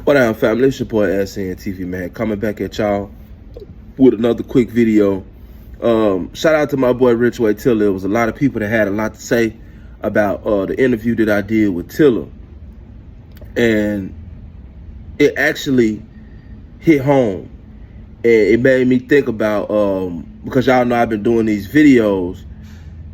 What down, family? It's your boy SNTV, man, coming back at y'all with another quick video. Shout out to my boy Richway Tiller. There was a lot of people that had a lot to say about the interview that I did with Tiller, and it actually hit home, and it made me think about because y'all know I've been doing these videos,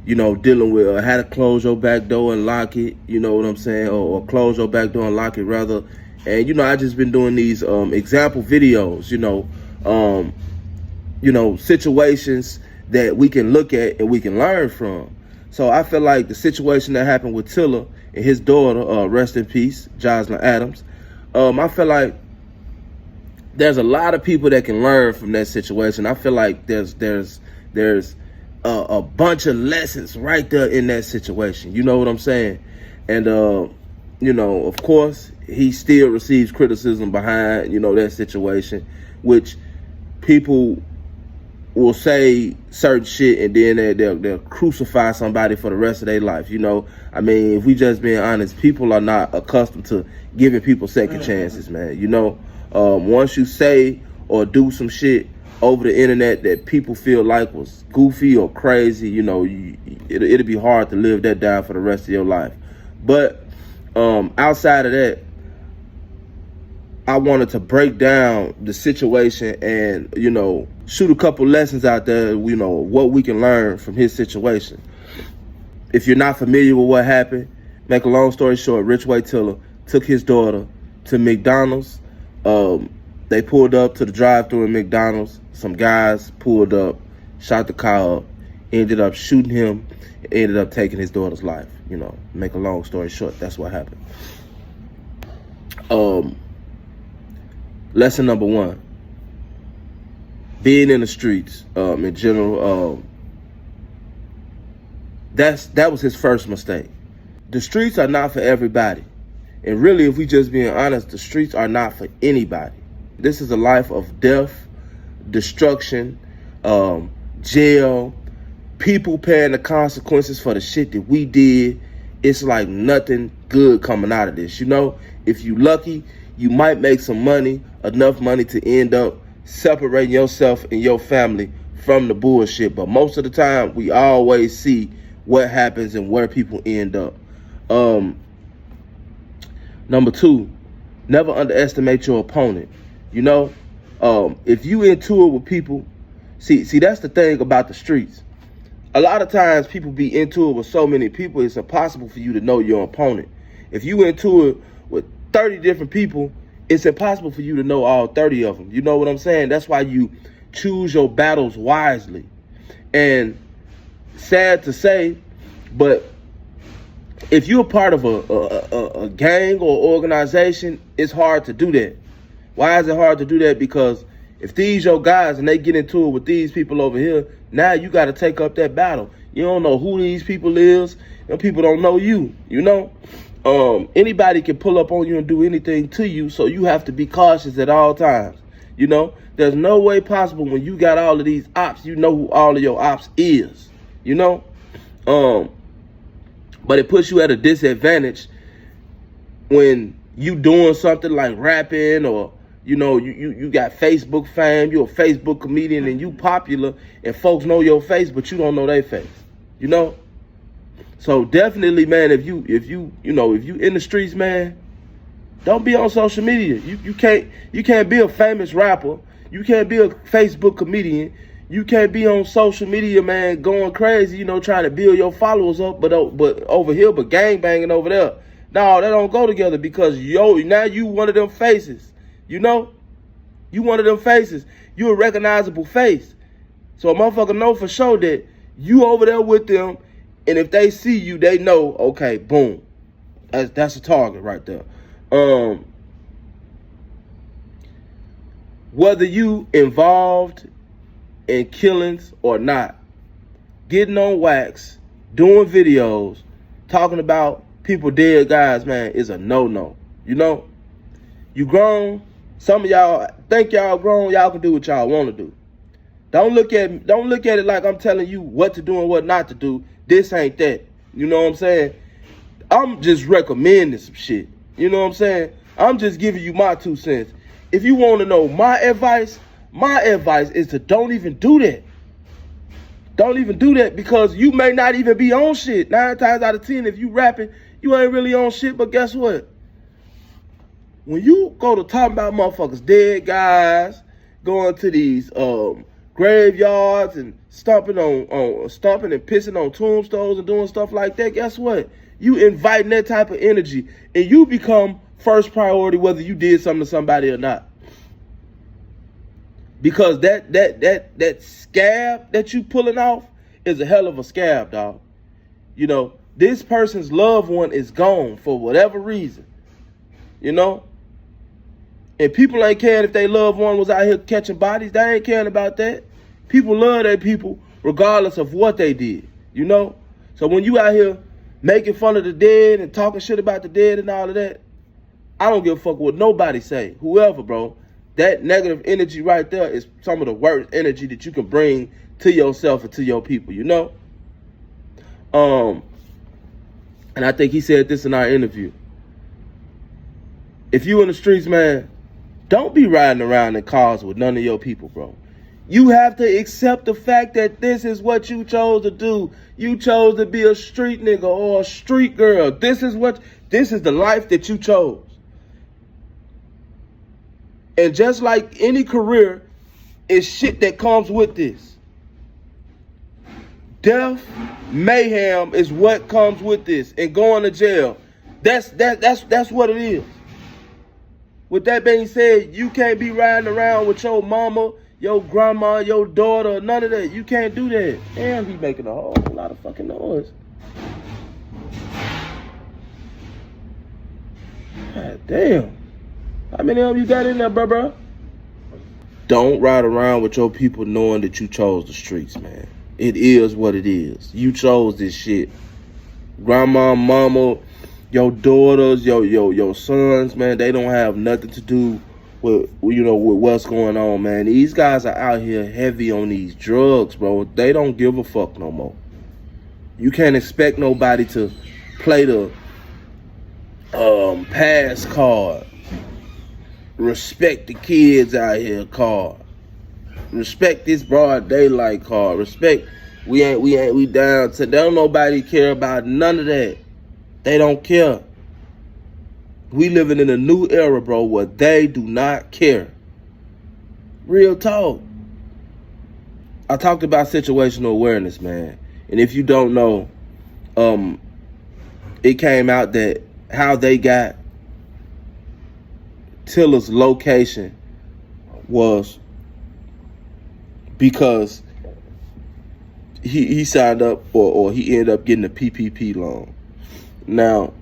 you know, dealing with how to close your back door and lock it, you know what I'm saying, or close your back door and lock it rather. And you know, I just been doing these example videos, you know, situations that we can look at and we can learn from. So I feel like the situation that happened with Tiller and his daughter, rest in peace, Jaslyn Adams, I feel like there's a lot of people that can learn from that situation. I feel like there's a bunch of lessons right there in that situation. You know what I'm saying? And you know, of course, he still receives criticism behind, you know, that situation, which people will say certain shit and then they'll crucify somebody for the rest of their life. You know, I mean, if we just being honest, people are not accustomed to giving people second chances, man. You know, once you say or do some shit over the internet that people feel like was goofy or crazy, you know, it'll be hard to live that down for the rest of your life. But outside of that, I wanted to break down the situation and, you know, shoot a couple lessons out there, you know, what we can learn from his situation. If you're not familiar with what happened, make a long story short, Richway Tiller took his daughter to McDonald's. They pulled up to the drive-thru at McDonald's. Some guys pulled up, shot the car up, ended up shooting him, ended up taking his daughter's life. You know, make a long story short, that's what happened. Lesson number one, being in the streets, in general, that was his first mistake. The streets are not for everybody. And really, if we just being honest, the streets are not for anybody. This is a life of death, destruction, jail, people paying the consequences for the shit that we did. It's like nothing good coming out of this. You know, if you lucky, you might make some money, enough money to end up separating yourself and your family from the bullshit. But most of the time, we always see what happens and where people end up. Number two, never underestimate your opponent. You know, if you into it with people, see, that's the thing about the streets. A lot of times people be into it with so many people, it's impossible for you to know your opponent. If you into it with 30 different people, it's impossible for you to know all 30 of them. You know what I'm saying? That's why you choose your battles wisely. And sad to say, but if you're a part of a gang or organization, it's hard to do that. Why is it hard to do that? Because if these your guys and they get into it with these people over here, now you got to take up that battle. You don't know who these people is, and people don't know you, you know? Anybody can pull up on you and do anything to you, so you have to be cautious at all times. You know, there's no way possible when you got all of these ops, you know who all of your ops is, you know? But it puts you at a disadvantage when you doing something like rapping, or, you know, you got Facebook fame, you're a Facebook comedian and you popular and folks know your face, but you don't know their face, you know? So definitely, man, if you in the streets, man, don't be on social media. You can't be a famous rapper. You can't be a Facebook comedian. You can't be on social media, man, going crazy, you know, trying to build your followers up, but over here, but gang banging over there. No, that don't go together, because now you one of them faces, you know? You one of them faces. You a recognizable face. So a motherfucker know for sure that you over there with them, and if they see you, they know, okay, boom. That's a target right there. Whether you involved in killings or not, getting on wax, doing videos, talking about people dead guys, man, is a no-no. You know? You grown. Some of y'all think y'all grown, y'all can do what y'all want to do. Don't look at it like I'm telling you what to do and what not to do. This ain't that. You know what I'm saying? I'm just recommending some shit. You know what I'm saying? I'm just giving you my 2 cents. If you want to know my advice is to don't even do that. Don't even do that, because you may not even be on shit. 9 times out of 10, if you rapping, you ain't really on shit. But guess what? When you go to talking about motherfuckers, dead guys, going to these graveyards and stomping and pissing on tombstones and doing stuff like that, guess what? You inviting that type of energy, and you become first priority whether you did something to somebody or not. Because that scab that you pulling off is a hell of a scab, dog. You know, this person's loved one is gone for whatever reason. You know? And people ain't caring if their loved one was out here catching bodies. They ain't caring about that. People love their people regardless of what they did. You know? So when you out here making fun of the dead and talking shit about the dead and all of that, I don't give a fuck what nobody say. Whoever, bro. That negative energy right there is some of the worst energy that you can bring to yourself and to your people, you know? And I think he said this in our interview. If you in the streets, man, don't be riding around in cars with none of your people, bro. You have to accept the fact that this is what you chose to do. You chose to be a street nigga or a street girl. This is the life that you chose. And just like any career, it's shit that comes with this. Death, mayhem is what comes with this, and going to jail. That's what it is. With that being said, you can't be riding around with your mama, your grandma, your daughter, none of that. You can't do that. Damn, he making a whole lot of fucking noise. God damn. How many of them you got in there, bro? Don't ride around with your people knowing that you chose the streets, man. It is what it is. You chose this shit. Grandma, mama, your daughters, your sons, man, they don't have nothing to do with what's going on, man. These guys are out here heavy on these drugs, bro. They don't give a fuck no more. You can't expect nobody to play the pass card. Respect the kids out here card. Respect this broad daylight card. Respect we down to, don't nobody care about none of that. They don't care. We living in a new era, bro, where they do not care. Real talk. I talked about situational awareness, man. And if you don't know, it came out that how they got Tilla's location was because he signed up or he ended up getting a PPP loan. Now,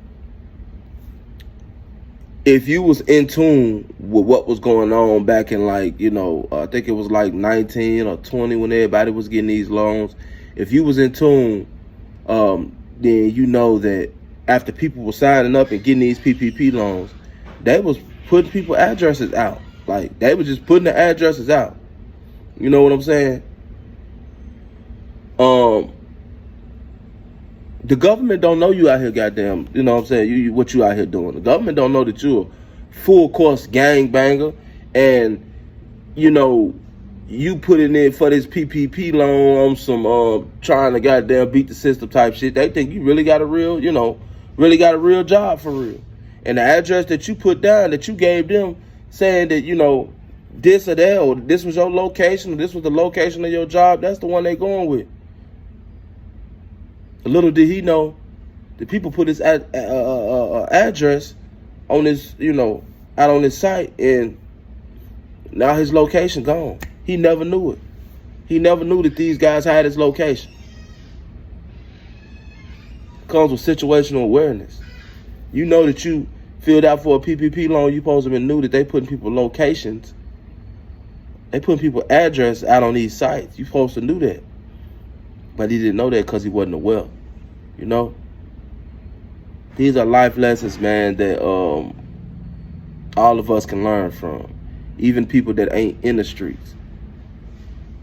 if you was in tune with what was going on back in I think it was like 19 or 20 when everybody was getting these loans, if you was in tune, then you know that after people were signing up and getting these PPP loans, they was putting people addresses out. Like, they were just putting the addresses out. You know what I'm saying? The government don't know you out here, goddamn, you know what I'm saying, what you out here doing. The government don't know that you're a full course gangbanger and, you putting in for this PPP loan on some trying to goddamn beat the system type shit. They think you really got a real, really got a real job for real. And the address that you put down, that you gave them, saying that, this or that, or this was your location, or this was the location of your job, that's the one they going with. Little did he know that people put his address on his, out on his site, and now his location gone. He never knew it. He never knew that these guys had his location. Comes with situational awareness. You know that you filled out for a PPP loan, you supposed to have knew that they putting people locations, they putting people address out on these sites. You supposed to knew that. But he didn't know that because he wasn't aware. These are life lessons, man, that all of us can learn from. Even people that ain't in the streets.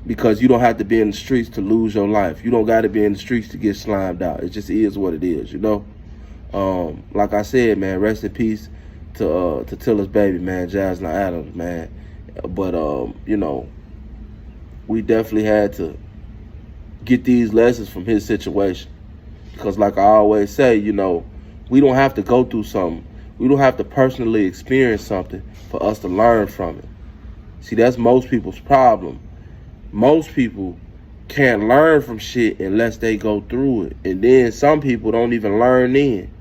Because you don't have to be in the streets to lose your life. You don't got to be in the streets to get slimed out. It just is what it is, Like I said, man, rest in peace to Tilla's baby, man, Jaslyn Adams, man. But you know, we definitely had to get these lessons from his situation. Because like I always say, you know, we don't have to go through something. We don't have to personally experience something for us to learn from it. See, that's most people's problem. Most people can't learn from shit unless they go through it. And then some people don't even learn then.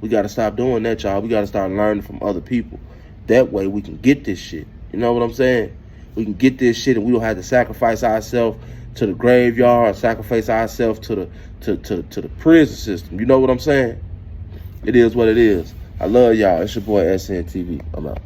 We got to stop doing that, y'all. We got to start learning from other people. That way we can get this shit. You know what I'm saying? We can get this shit and we don't have to sacrifice ourselves to the graveyard, sacrifice ourselves to the prison system. You know what I'm saying? It is what it is. I love y'all. It's your boy SNTV. I'm out.